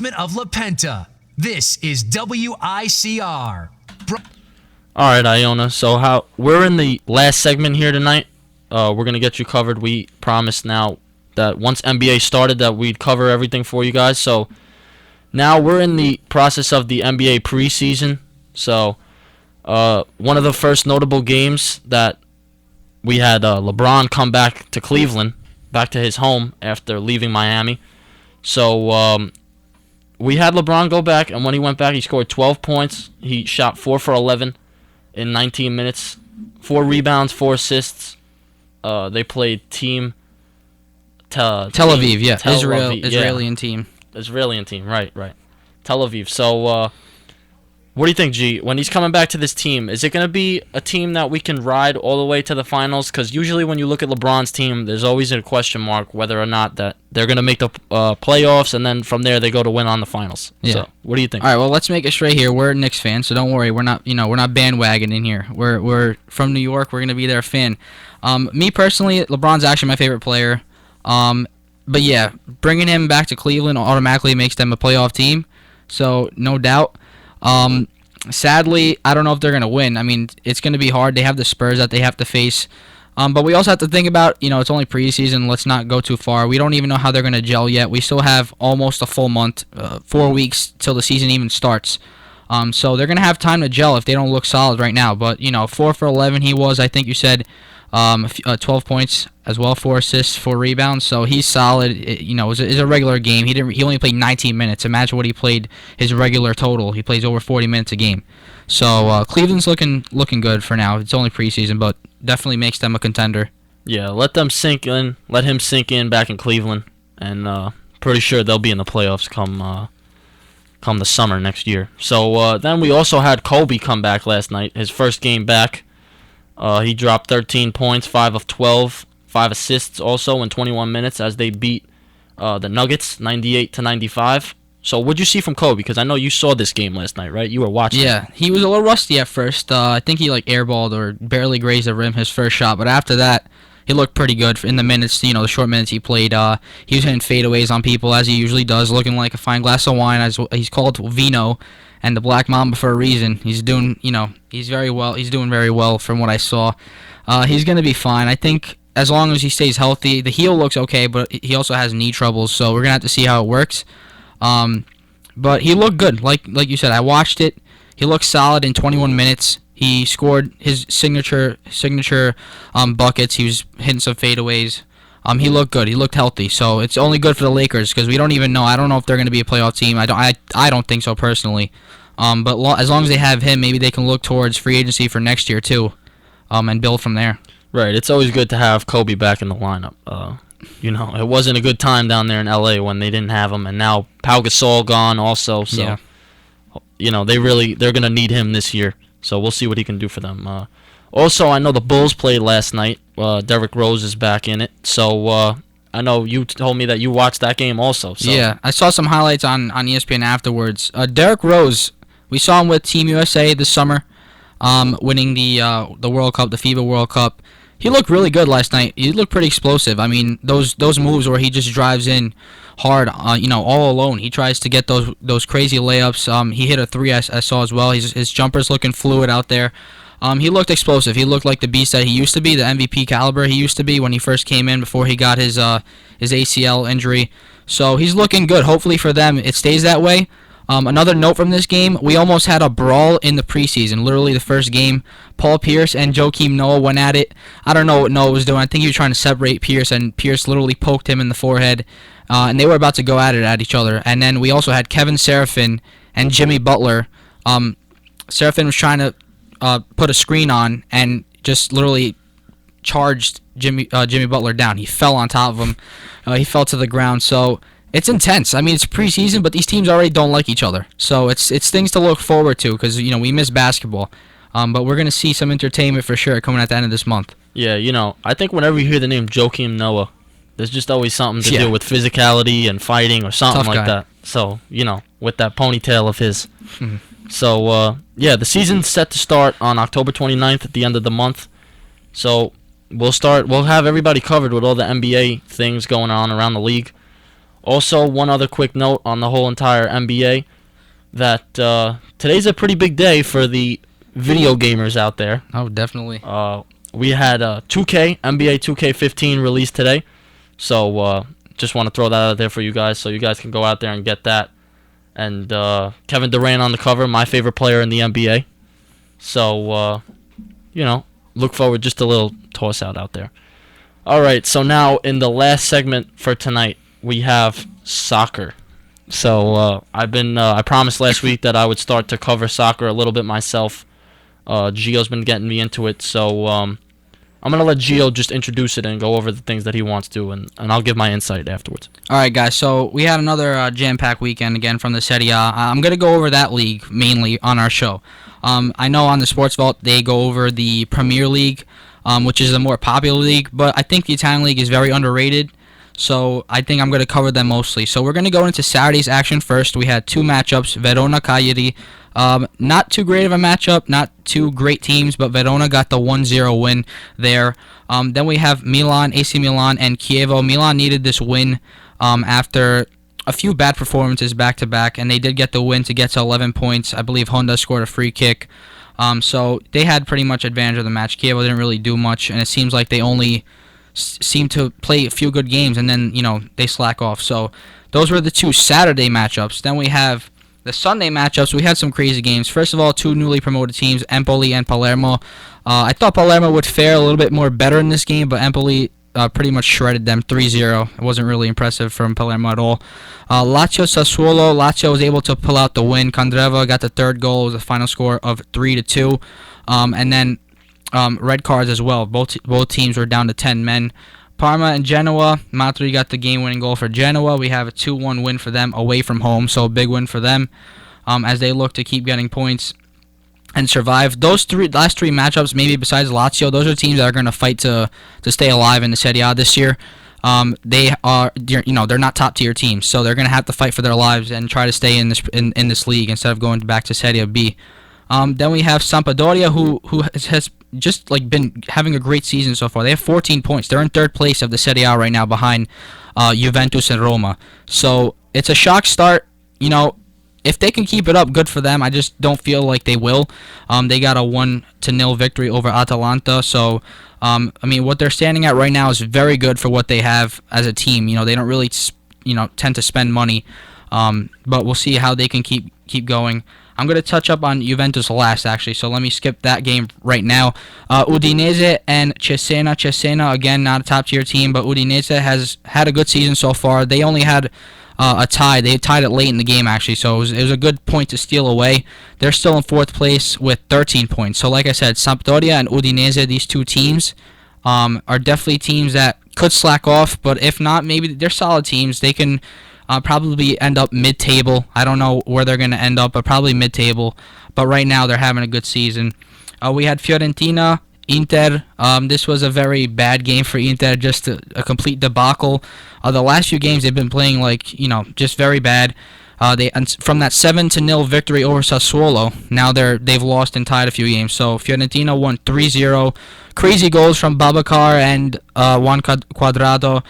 of La Penta. This is WICR. All right, Iona. So we're in the last segment here tonight. We're gonna get you covered. We promised now that once NBA started that we'd cover everything for you guys. So now we're in the process of the NBA preseason. So one of the first notable games that we had LeBron come back to Cleveland, back to his home after leaving Miami. So we had LeBron go back, and when he went back, he scored 12 points. He shot 4 for 11 in 19 minutes, 4 rebounds, 4 assists. They played team Tel Aviv, yeah. Tel Aviv, Israeli team. Israeli team, right. Tel Aviv. So what do you think, G? When he's coming back to this team, is it going to be a team that we can ride all the way to the finals? Because usually when you look at LeBron's team, there's always a question mark whether or not that they're going to make the playoffs, and then from there they go to win on the finals. Yeah. So what do you think? All right, well, let's make it straight here. We're Knicks fans, so don't worry. We're not bandwagoning in here. We're from New York. We're going to be their fan. Me personally, LeBron's actually my favorite player. But yeah, bringing him back to Cleveland automatically makes them a playoff team. So no doubt. Sadly, I don't know if they're going to win. I mean, it's going to be hard. They have the Spurs that they have to face. But we also have to think about, it's only preseason. Let's not go too far. We don't even know how they're going to gel yet. We still have almost a full month, 4 weeks till the season even starts. So they're going to have time to gel if they don't look solid right now. But, 4 for 11 he was, I think you said, 12 points as well, 4 assists, 4 rebounds. So he's solid. It was a regular game. He only played 19 minutes. Imagine what he played his regular total. He plays over 40 minutes a game. So Cleveland's looking good for now. It's only preseason, but definitely makes them a contender. Yeah, let them sink in. Let him sink in back in Cleveland, and pretty sure they'll be in the playoffs come the summer next year. So then we also had Kobe come back last night. His first game back. He dropped 13 points, 5 of 12, 5 assists also in 21 minutes as they beat the Nuggets 98-95. So what'd you see from Kobe? Because I know you saw this game last night, right? You were watching. Yeah, he was a little rusty at first. I think he airballed or barely grazed the rim his first shot, but after that, he looked pretty good in the minutes. The short minutes he played. He was hitting fadeaways on people as he usually does, looking like a fine glass of wine. As he's called Vino. And the Black Mamba for a reason. He's doing, he's very well. He's doing very well from what I saw. He's gonna be fine. I think as long as he stays healthy. The heel looks okay, but he also has knee troubles, so we're gonna have to see how it works. But he looked good. Like you said, I watched it. He looked solid in 21 minutes. He scored his signature buckets. He was hitting some fadeaways. He looked good. He looked healthy. So it's only good for the Lakers because we don't even know. I don't know if they're going to be a playoff team. I don't think so personally. But as long as they have him, maybe they can look towards free agency for next year too, and build from there. Right. It's always good to have Kobe back in the lineup. It wasn't a good time down there in LA when they didn't have him, and now Pau Gasol gone also. So, yeah. they're going to need him this year. So we'll see what he can do for them. Also, I know the Bulls played last night. Derrick Rose is back in it. So I know you told me that you watched that game also. So. Yeah, I saw some highlights on ESPN afterwards. Derrick Rose, we saw him with Team USA this summer, winning the World Cup, the FIBA World Cup. He looked really good last night. He looked pretty explosive. I mean, those moves where he just drives in hard, all alone. He tries to get those crazy layups. He hit a 3 I saw as well. His jumper's looking fluid out there. He looked explosive. He looked like the beast that he used to be, the MVP caliber he used to be when he first came in before he got his ACL injury. So he's looking good. Hopefully for them it stays that way. Another note from this game, we almost had a brawl in the preseason. Literally the first game, Paul Pierce and Joakim Noah went at it. I don't know what Noah was doing. I think he was trying to separate Pierce, and Pierce literally poked him in the forehead. And they were about to go at it at each other. And then we also had Kevin Serafin and Jimmy Butler. Serafin was trying to put a screen on and just literally charged Jimmy Butler down. He fell on top of him. He fell to the ground. So it's intense. I mean, it's preseason, but these teams already don't like each other. So it's things to look forward to because we miss basketball. But we're gonna see some entertainment for sure coming at the end of this month. Yeah, I think whenever you hear the name Joakim Noah, there's just always something to do with physicality and fighting or something Tough like guy. that. So with that ponytail of his. Mm-hmm. So the season's set to start on October 29th at the end of the month. So we'll have everybody covered with all the NBA things going on around the league. Also, one other quick note on the whole entire NBA, that today's a pretty big day for the video gamers out there. Oh, definitely. We had 2K, NBA 2K15 released today. So just want to throw that out there for you guys, so you guys can go out there and get that. And Kevin Durant on the cover, my favorite player in the NBA. So, look forward, just a little toss out there. All right, so now in the last segment for tonight, we have soccer. So I promised last week that I would start to cover soccer a little bit myself. Gio's been getting me into it, so I'm going to let Gio just introduce it and go over the things that he wants to, and I'll give my insight afterwards. All right, guys, so we had another jam-packed weekend again from the Serie A. I'm going to go over that league mainly on our show. I know on the Sports Vault they go over the Premier League, which is a more popular league, but I think the Italian league is very underrated, so I think I'm going to cover them mostly. So we're going to go into Saturday's action first. We had two matchups, Verona-Cagliari. Not too great of a matchup, not two great teams, but Verona got the 1-0 win there. Then we have Milan, AC Milan, and Chievo. Milan needed this win after a few bad performances back-to-back, and they did get the win to get to 11 points. I believe Honda scored a free kick. So they had pretty much advantage of the match. Chievo didn't really do much, and it seems like they only seem to play a few good games, and then, they slack off. So those were the two Saturday matchups. Then we have the Sunday matchups. We had some crazy games. First of all, two newly promoted teams, Empoli and Palermo. I thought Palermo would fare a little bit more better in this game, but Empoli pretty much shredded them 3-0. It wasn't really impressive from Palermo at all. Lazio-Sassuolo. Lazio was able to pull out the win. Candreva got the third goal. It was a final score of 3-2. And then red cards as well. Both teams were down to 10 men. Parma and Genoa. Matri got the game-winning goal for Genoa. We have a 2-1 win for them away from home, so a big win for them as they look to keep getting points and survive. Those last three matchups, maybe besides Lazio, those are teams that are going to fight to stay alive in the Serie A this year. They are, they're not top-tier teams, so they're going to have to fight for their lives and try to stay in this league instead of going back to Serie B. Then we have Sampdoria, who has just been having a great season so far. They have 14 points. They're in third place of the Serie A right now behind Juventus and Roma. So it's a shock start. If they can keep it up, good for them. I just don't feel like they will. They got a 1-0 victory over Atalanta. So, what they're standing at right now is very good for what they have as a team. They don't really, tend to spend money. But we'll see how they can keep going. I'm going to touch up on Juventus last, actually, so let me skip that game right now. Udinese and Cesena. Cesena, again, not a top-tier team, but Udinese has had a good season so far. They only had a tie. They tied it late in the game, actually, so it was a good point to steal away. They're still in fourth place with 13 points. So, like I said, Sampdoria and Udinese, these two teams, are definitely teams that could slack off, but if not, maybe they're solid teams. They can probably end up mid-table. I don't know where they're going to end up, but probably mid-table. But right now, they're having a good season. We had Fiorentina, Inter. This was a very bad game for Inter, just a complete debacle. The last few games, they've been playing just very bad. From that 7-0 victory over Sassuolo, now they've lost and tied a few games. So Fiorentina won 3-0. Crazy goals from Babacar and Juan Cuadrado.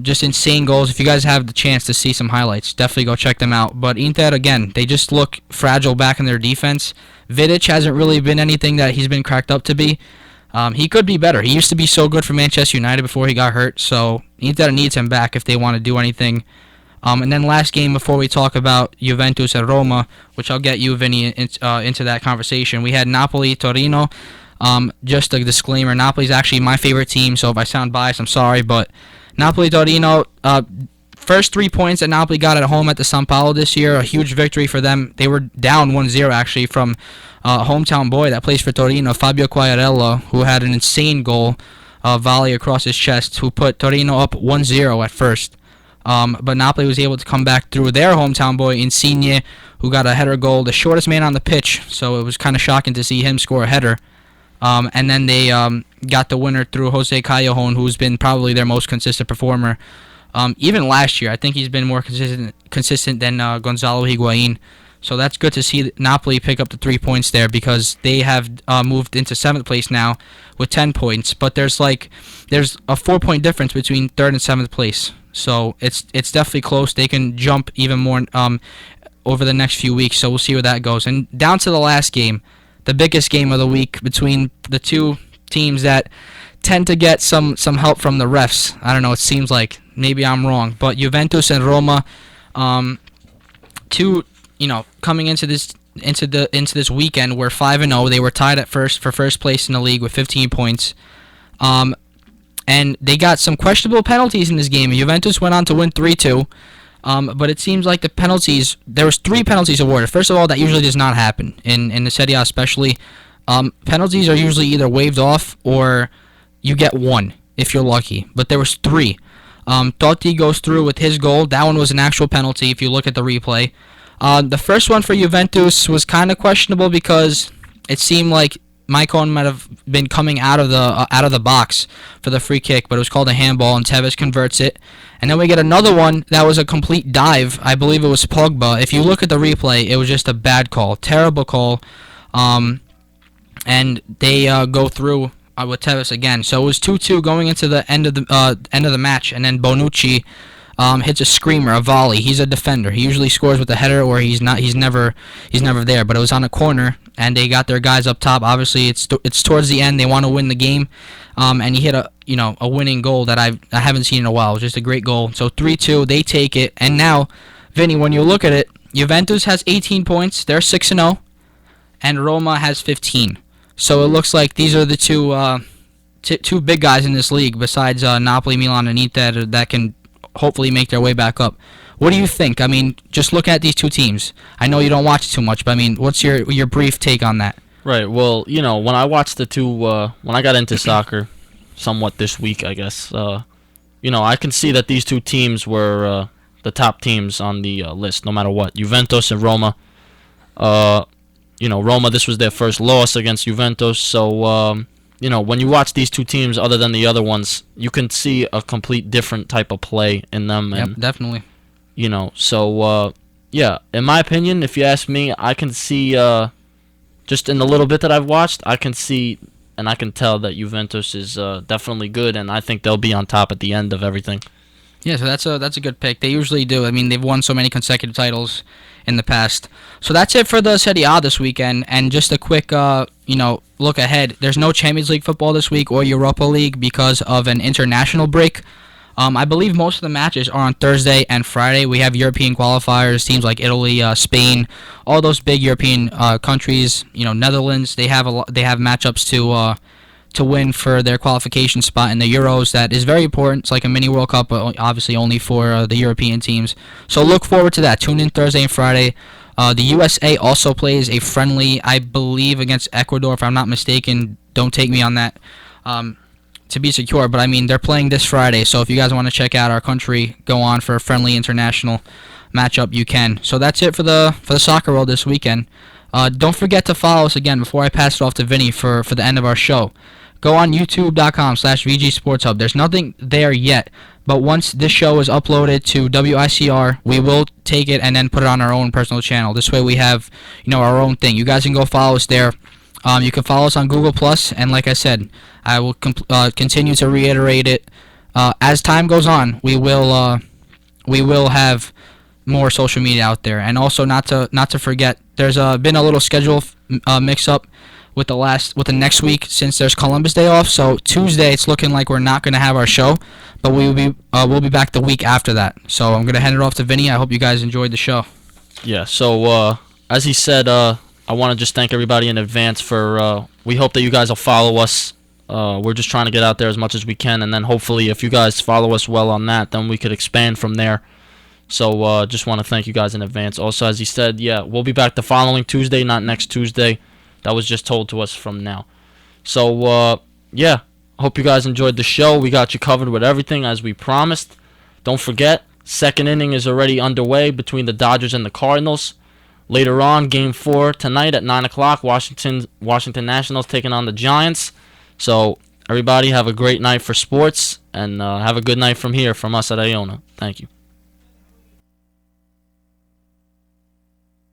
Just insane goals. If you guys have the chance to see some highlights, definitely go check them out. But Inter, again, they just look fragile back in their defense. Vidic hasn't really been anything that he's been cracked up to be. He could be better. He used to be so good for Manchester United before he got hurt, so Inter needs him back if they want to do anything. And then last game before we talk about Juventus and Roma, which I'll get you, Vinny, into that conversation. We had Napoli-Torino. Just a disclaimer, Napoli's actually my favorite team, so if I sound biased, I'm sorry, but Napoli-Torino, first 3 points that Napoli got at home at the San Paolo this year, a huge victory for them. They were down 1-0 actually from a hometown boy that plays for Torino, Fabio Quagliarella, who had an insane goal, volley across his chest, who put Torino up 1-0 at first. But Napoli was able to come back through their hometown boy, Insigne, who got a header goal, the shortest man on the pitch, so it was kind of shocking to see him score a header. And then they got the winner through Jose Callejon, who's been probably their most consistent performer. Even last year, I think he's been more consistent than Gonzalo Higuain. So that's good to see Napoli pick up the 3 points there, because they have moved into 7th place now with 10 points. But there's a 4-point difference between 3rd and 7th place. So it's definitely close. They can jump even more over the next few weeks. So we'll see where that goes. And down to the last game, the biggest game of the week between the two teams that tend to get some help from the refs. I don't know. It seems like maybe I'm wrong, but Juventus and Roma, coming into this weekend, were 5-0. They were tied for first place in the league with 15 points. And they got some questionable penalties in this game. Juventus went on to win 3-2. But it seems like the penalties, there was 3 penalties awarded. First of all, that usually does not happen in the Serie A especially. Penalties are usually either waived off or you get 1 if you're lucky. But there was 3. Totti goes through with his goal. That one was an actual penalty if you look at the replay. The first one for Juventus was kind of questionable because it seemed like Maicon might have been coming out of the box for the free kick, but it was called a handball, and Tevez converts it. And then we get another one that was a complete dive. I believe it was Pogba. If you look at the replay, it was just a bad call, terrible call. And they go through with Tevez again. So it was 2-2 going into the end of the match, and then Bonucci hits a screamer, a volley. He's a defender. He usually scores with a header, or he's never there. But it was on a corner, and they got their guys up top. Obviously, it's towards the end. They want to win the game, and he hit a winning goal that I haven't seen in a while. It was just a great goal. So 3-2, they take it, and now, Vinny, when you look at it, Juventus has 18 points. They're 6-0, and Roma has 15. So it looks like these are the two big guys in this league besides Napoli, Milan, and Inter that can hopefully make their way back up. What do you think? I mean, just look at these two teams. I know you don't watch too much, but I mean, what's your brief take on that? Right. Well, when I watched the two, when I got into soccer, somewhat this week, I guess, I can see that these two teams were the top teams on the list, no matter what. Juventus and Roma. Roma, this was their first loss against Juventus, so when you watch these two teams, other than the other ones, you can see a complete different type of play in them. Yep, and, definitely. In my opinion, if you ask me, I can see, just in the little bit that I've watched, I can see and I can tell that Juventus is definitely good, and I think they'll be on top at the end of everything. Yeah, so that's a good pick. They usually do. I mean, they've won so many consecutive titles in the past. So that's it for the Serie A this weekend. And just a quick, look ahead. There's no Champions League football this week or Europa League because of an international break. I believe most of the matches are on Thursday and Friday. We have European qualifiers, teams like Italy, Spain, all those big European countries. Netherlands. They have matchups to win for their qualification spot in the Euros. That is very important. It's like a mini World Cup, but obviously only for the European teams. So look forward to that. Tune in Thursday and Friday. The USA also plays a friendly, I believe, against Ecuador, if I'm not mistaken. Don't take me on that to be secure, but I mean, they're playing this Friday. So if you guys want to check out our country, go on for a friendly international matchup, you can. So that's it for the soccer world this weekend. Don't forget to follow us again before I pass it off to Vinny for the end of our show. Go on youtube.com/VG Sports Hub. There's nothing there yet, but once this show is uploaded to WICR, we will take it and then put it on our own personal channel. This way we have, our own thing. You guys can go follow us there. You can follow us on Google+, and like I said, I will continue to reiterate it. As time goes on, we will have more social media out there. And also, not to forget, there's been a little schedule mix-up with the next week since there's Columbus Day off. So Tuesday, it's looking like we're not going to have our show, but we'll be back the week after that. So I'm going to hand it off to Vinny. I hope you guys enjoyed the show. Yeah. So as he said, I want to just thank everybody in advance for. We hope that you guys will follow us. We're just trying to get out there as much as we can, and then hopefully, if you guys follow us well on that, then we could expand from there. So just want to thank you guys in advance. Also, as he said, we'll be back the following Tuesday, not next Tuesday. That was just told to us from now. So, hope you guys enjoyed the show. We got you covered with everything as we promised. Don't forget, second inning is already underway between the Dodgers and the Cardinals. Later on, Game 4 tonight at 9 o'clock, Washington Nationals taking on the Giants. So, everybody have a great night for sports, and have a good night from us at Iona. Thank you.